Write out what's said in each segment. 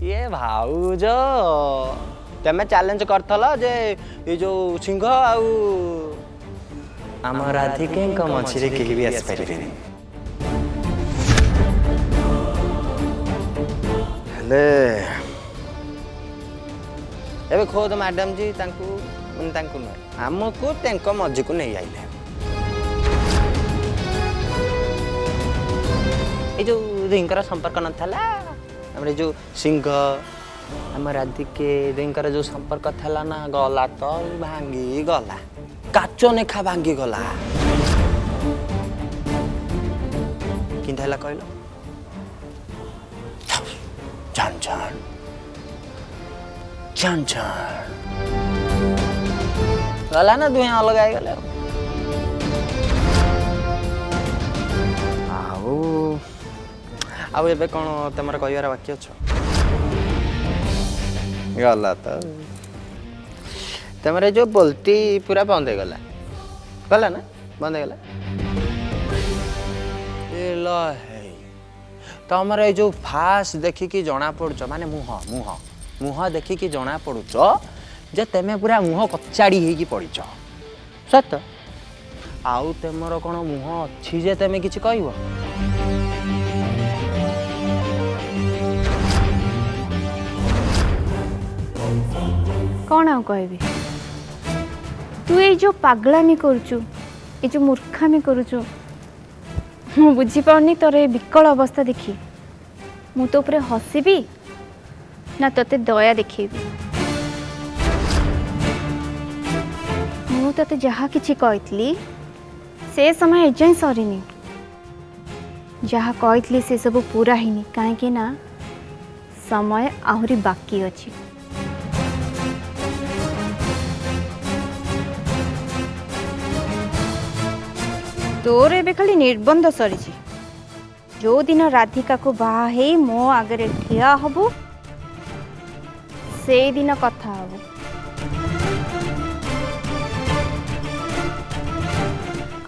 ये भाऊज तमें चैलेंज करथल जे ये जो सिंह आउ आम राधिके मझे केही भी आसी पारिबेनी हेले एबे खोद मैडम जी तांकू आमको तांको मझी को नहीं आइले ये जो रिंकर संपर्क नथला हमरे जो सिंह आम राधिके रिंकर जो संपर्क थला ना गला तो भांगी गला काचो नेखा भांगी गला किंता हला कहलो जान जान जान जान गला ना दुहे अलग आइ गले आउ एबे कौन तमर कहबार बाकी अच्छ गला तो तमरे जो बोलती पूरा बंद हो गला गला ना बंद हो गला तमर ये जो फास देखिकी जना पड़ुच माने मुह मुह मुह देखिकी जना पड़ुच जे तेमे पूरा मुह कचाड़ी होगी पड़ीच सत आउ तमर कौन मुह अच्छी जे तेमे किछि कहबो कौन आ कहबी तू ये जो पागलामी करुचु ये जो मूर्खामी करुचु मु बुझी पाउनी तोर ये विकल अवस्था देखी मु तो ऊपर हसीबी ना तोते दया देखेबी मु तोते जहा किछि कहतली से समय एजाई सरीनी जहा कहतली से सब पूरा हिनी काहे ना समय आहुरी बाकी अछि तोर एबे खाली निर्बंध सरी जो दिन राधिका को बाहे मो आगे ठिया हबु से दिन कथा हबु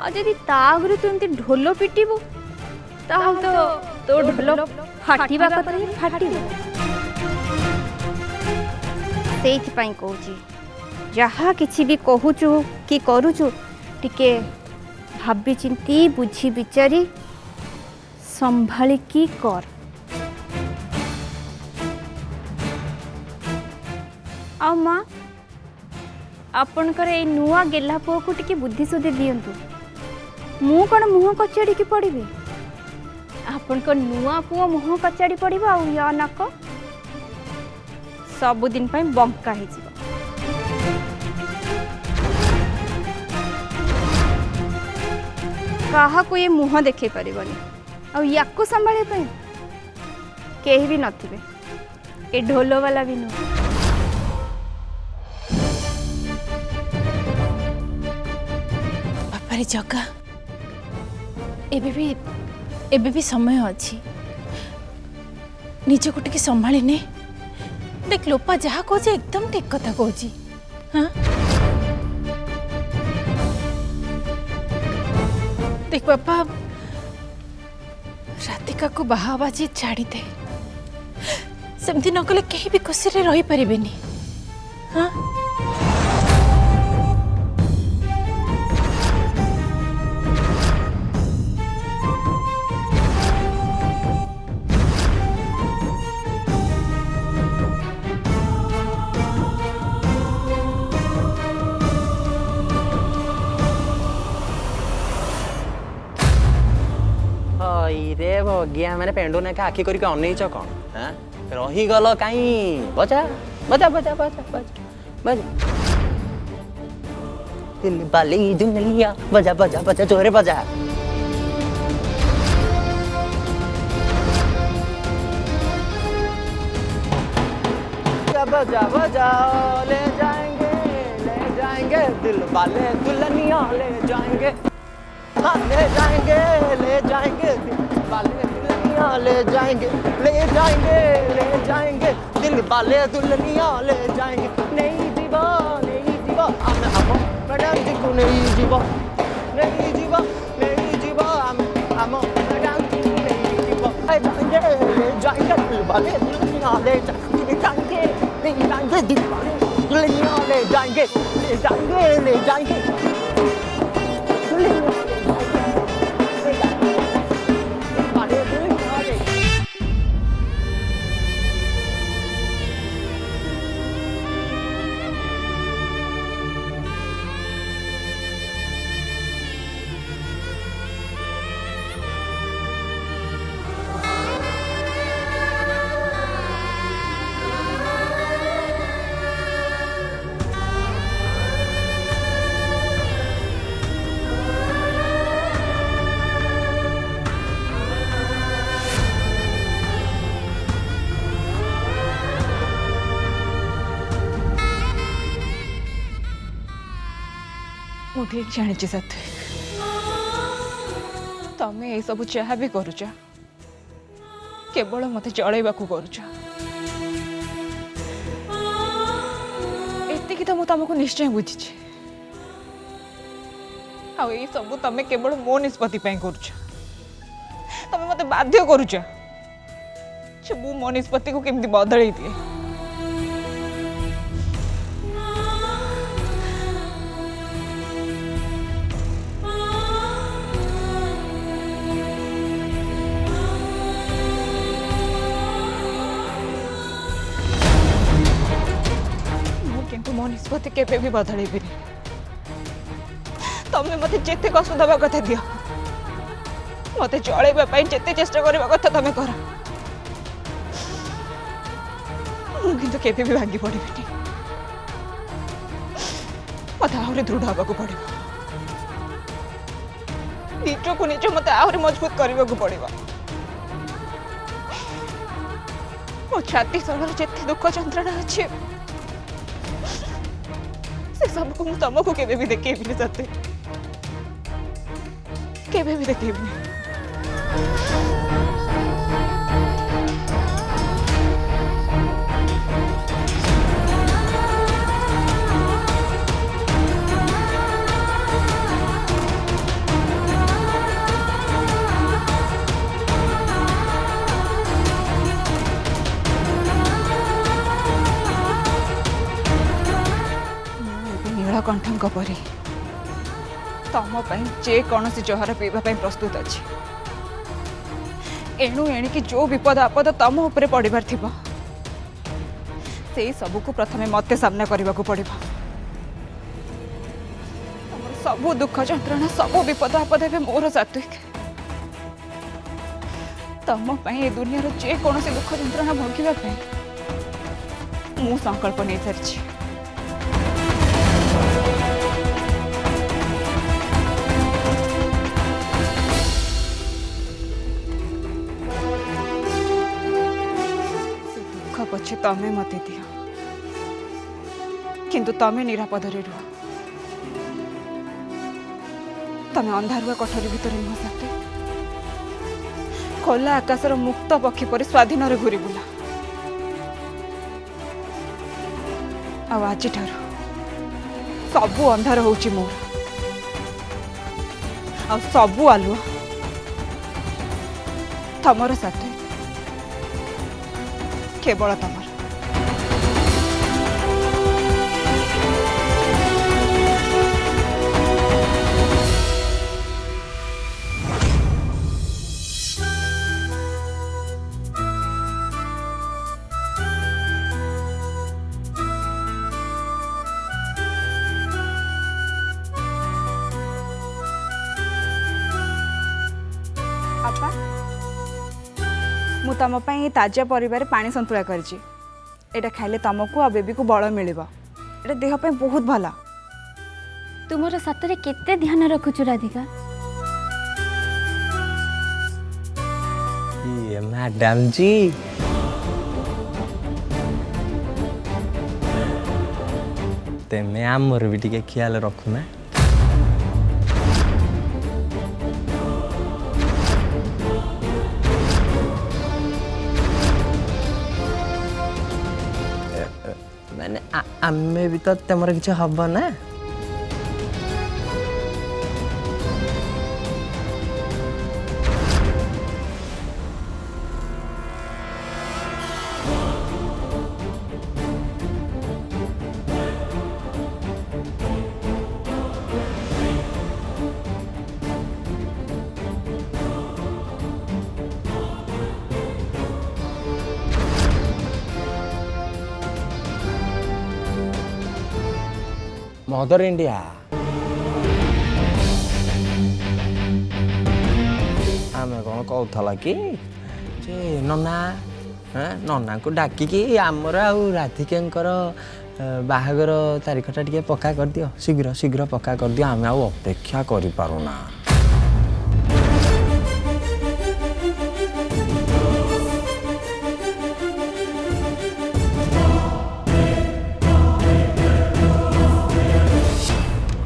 आ जदि तागरे तू एमती ढोल पिटिबु ताहल तो ढोल फाटिबा कथा ही फाटिबो सेइथि पई कहूची जहा किछि भी कहूचु कि करूचु टिके भाभी चिंती बुझी विचारी संभालिकी कर आ माँ आपणकर ए नुआ गेला पुआ को टिके बुद्धि सुधी दियंतु मु कौन मुह कचाड़ी की पड़ी आपण को नुआ पुआ मुह कचाड़ी पड़िबो आ या नाक सबुदिन पई बंका हे जिवो कहा को ये मुह देखे पारिबनी आ याकू संभाले पे केही भी नथिबे ए ढोलो वाला भी न बापारे जगा एबे भी समय अछि निज को टिके संभाली ने देख लोपा जहा कहछे एकदम ठीक कथा कहछी हां देख बापा राधिका को बाहाबाजी छाड़ी दे सेमती न कले कहीं भी खुशी रे रही परिबेनी हाँ रे भगिया मैंने पेंडू ने आखि करके अनईच कौन हाँ रहीगल कहीं बजा बजा बजा बजा बजा बजा दिल बाली दुनिया बजा बजा बजा जोरे बजा बजा बजा ले जाएंगे दिल वाले दुल्हनिया ले जाएंगे हाँ ले जाएंगे दिल वाले दुल्हनिया ले जाएंगे दिल वाले दुल्हनिया ले जाएंगे नहीं जीवा हम मैडम जी को नहीं जीवा हम मैडम जी को नहीं जीवा ले जाएंगे दिल वाले दुल्हनिया ले जाएंगे अरे दीवाने ले जाएंगे ले जाएंगे ले जाएंगे ମୁଁ ଠିକ୍ ଜାଣିଛି ସାଥୀ ତମେ ଏସବୁ ଯାହା ବି କରୁଛ କେବଳ ମୋତେ ଜଳେଇବାକୁ କରୁଛ। ଏତିକି ତ ମୁଁ ତମକୁ ନିଶ୍ଚୟ ବୁଝିଛି। ଆଉ ଏଇ ସବୁ ତମେ କେବଳ ମୋ ନିଷ୍ପତ୍ତି ପାଇଁ କରୁଛ। ତମେ ମୋତେ ବାଧ୍ୟ କରୁଛ ଯେ ମୁଁ ମୋ ନିଷ୍ପତ୍ତିକୁ କେମିତି ବଦଳେଇ ଦିଏ। मो निष्पत्ति केबे भी बदलैबिनी। तमे मते जेते कष्ट दबा कथा दियो मते जळेबा पई जेते चेष्टा करबा कथा तमे कर मु किंतु केबे भी भांगी पड़िबिनी। मते आहुरी दृढ़ हबाकू पड़िबो। निजको निज मते आहुरी मजबूत करबाकू पड़िबो। मो छाती सरल जेते दुख यंत्रणा अछि सबको मैं तुमको केबे भी देखेबिनी साथे केबे भी देखेबिनी। नीलकंठ परी तम जेकोसी जहर पीवा प्रस्तुत अच्छी। एणु एणिकी जो विपद आपद तम उपरे पड़िबार थिबो से सबको प्रथमे मते सामना करने को पड़िबो। तमर सबु दुख यंत्रणा सबु विपद आपद ए मोर सात्विक। तम ए दुनिया जेकोसी दुख यंत्रणा भोगिबा मु संकल्प नहीं सारी। पछे तमे मते दियो किंतु तमे निरापद रे रुह। तमे अंधारुआ कोठरी भितर नुह साथे खोला आकाशर मुक्त पक्षी पर स्वाधीन रे घुरी बुला। आज सबु अंधार होउची मोर आ सबु आलुआ तमर साथे केवल तमर। आपा मु तम पई ताजा परिवार पानी संतुला करछि। एटा खाइले तमको आ बेबी को बल मिलिबो। एटा देह पे बहुत भला। तुमर सतरे केते ध्यान रखुछु राधिका? ये मैडम जी तेमे आमर भी टिके ख्याल रखुना। मैंने आमे भी तो तमर किछ हब ना। मदर इंडिया आम कौन कहला कि नना नना को डाकिकी आमर आउ राधिकांकर बाहागर तारीखटा टिके पक्का कर दियो शीघ्र शीघ्र पक्का कर दियो आम आउ अपेक्षा करि पारुना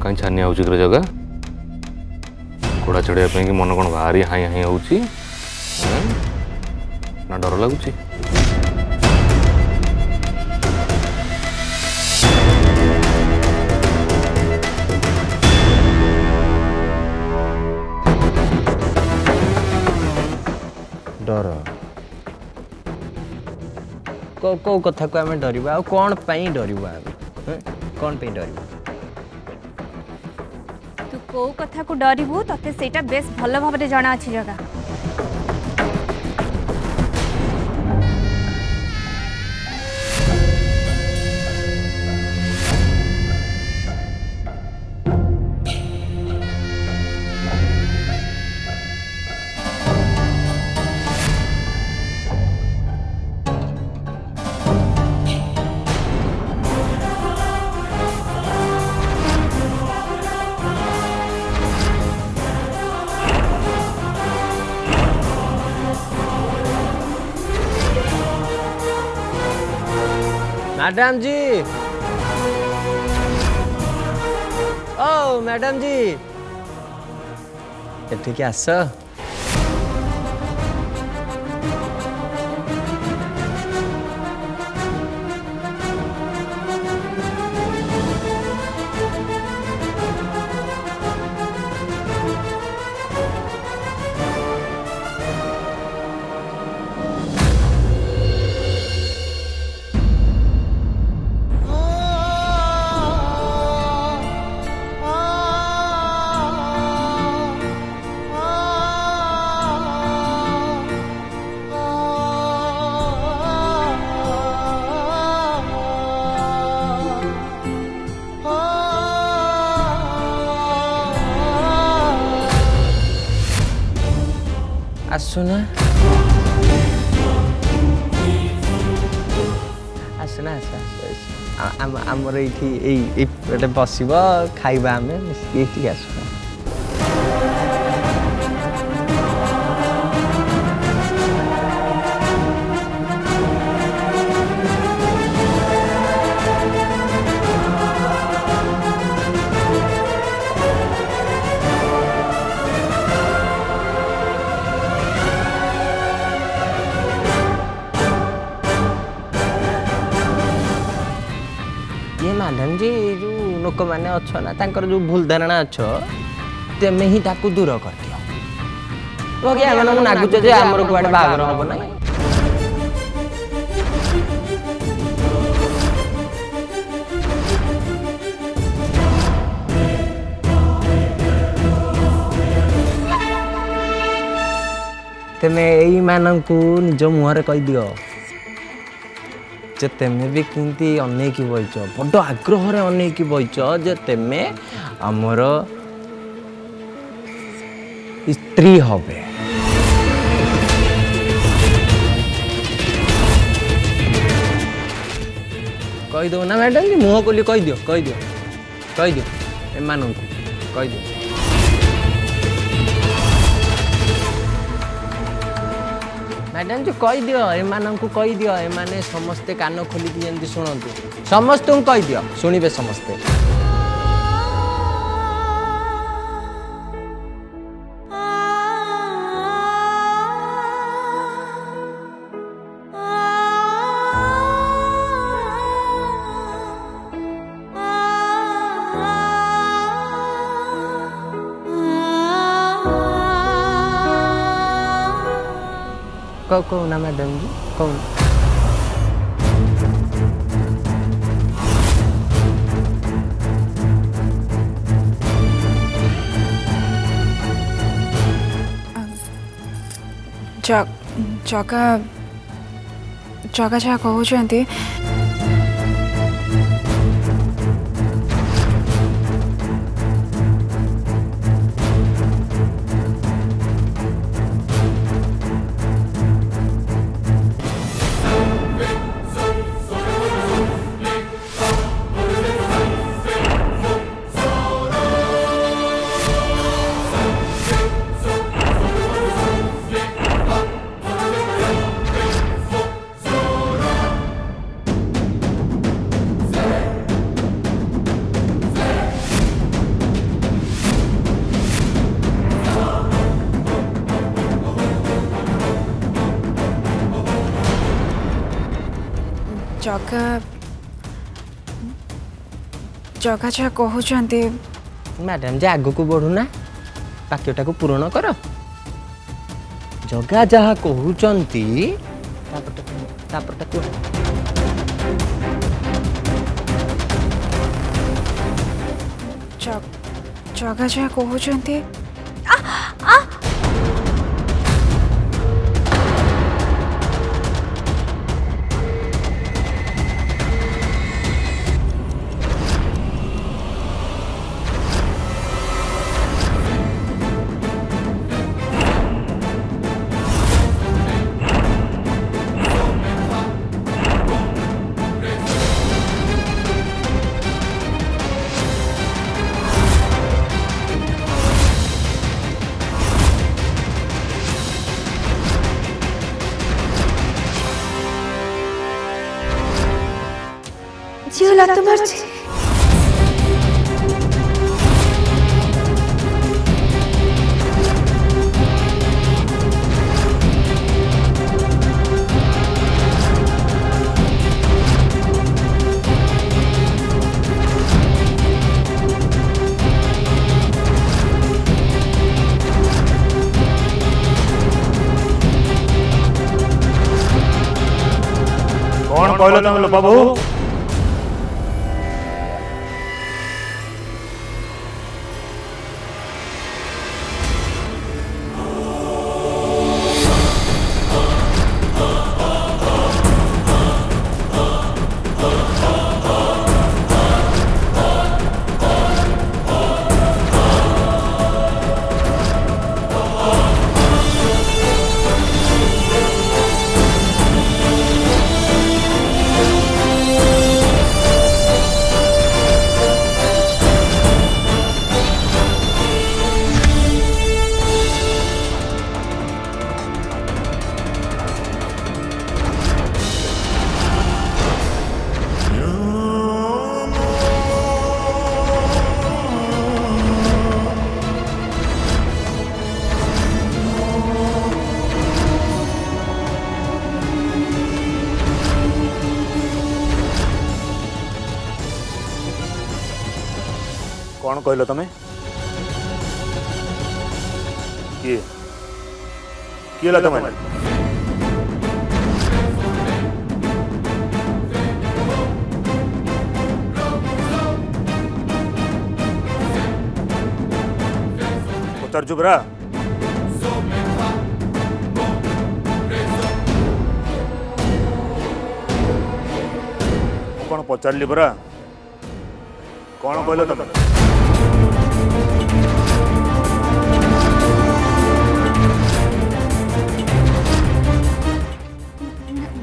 कहीं छानिया हो जगह घोड़ा चढ़ाई कि मन कौन भारी हाई हाई हो ना डर लगुच डर को कथा को आम डरवा कौन डरवा कौन डरवा तू को कथा को डरबू तते सेटा बेस भल भाबरे जाना अछि जगह मैडम जी ओ मैडम जी एठिके आस आसुना आसुना आमर ये बस खाइबा आम ये आसुना ये मैडम जी जो लोक मैंने अच्छो ना तांकर जो भूल धारणा अच्छो तेमे ही ताकू दूर कर दियो ओके एमन नागुच जे हमर कुआडे बागर हबो ना तेमे एई माननकू निज मुहरे कहि दियो जे तेमे भी किंती अनेक बइच बड़ आग्रह रे अनेक बइच जे तेमे हमर स्त्री हबे कहि दो ना मैडम जी मुह कोली कहि दियो एमानंकु कहि दियो मैडम जी कहि दियो एमानंकु कहि दियो एमाने समस्ते कान खोलिकी जेंति शुणंतु समस्तु कहि दियो शुणिबे समस्ते कौन ना मैडम जी कौन जगा जगा जहाँ कहते जगा जगा जहाँ कहते मैडम जे आग को बढ़ुना वाक्यटा को पूरण कर जगा जहा कहते जगा जहाँ कहते ଝିଅ ଲାତ ମାରୁଛି। कौन कहल तुम लोपा बहु कौन कहल तुम किए किए तुम पचार चुपरा कौन पचारि परा कौन कहल तुम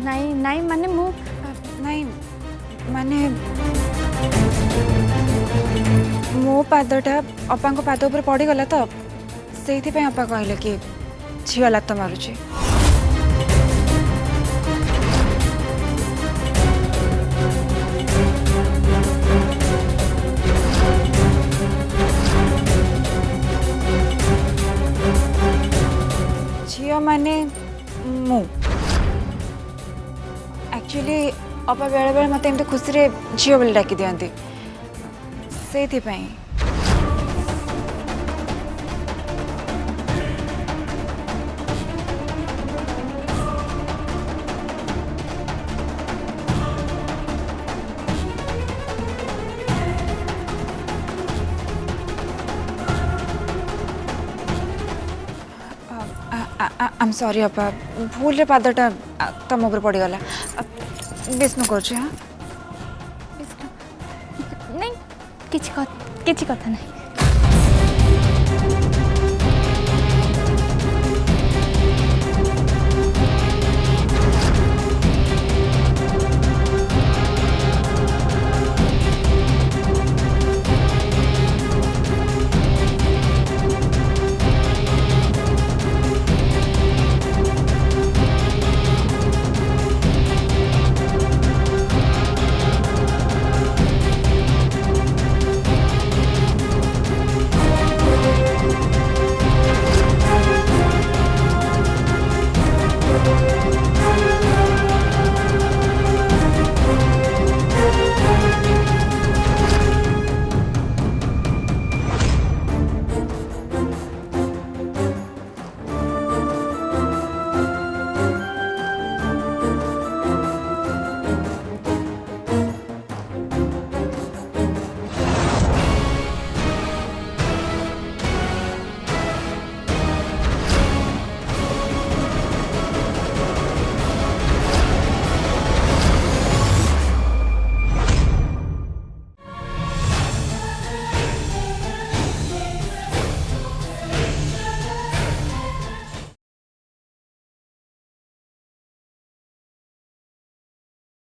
ନାଇଁ ନାଇଁ ମାନେ ମୁଁ ନାଇଁ ମାନେ ମୋ ପାଦଟା ଅପାଙ୍କ ପାଦ ଉପରେ ପଡ଼ିଗଲା ତ ସେଇଥିପାଇଁ ଅପା କହିଲେ କି ଝିଅ ଲାତ ମାରୁଛି। ଝିଅ ମାନେ ମୁଁ एक्चुअली अपा बेले बेले मत एमती खुशी रे झील बोली डाकी दिखती से I'm sorry अपा भूल रे पादटा तम ऊपर पड़गला विष्णु कर नहीं किछि कथा नहीं।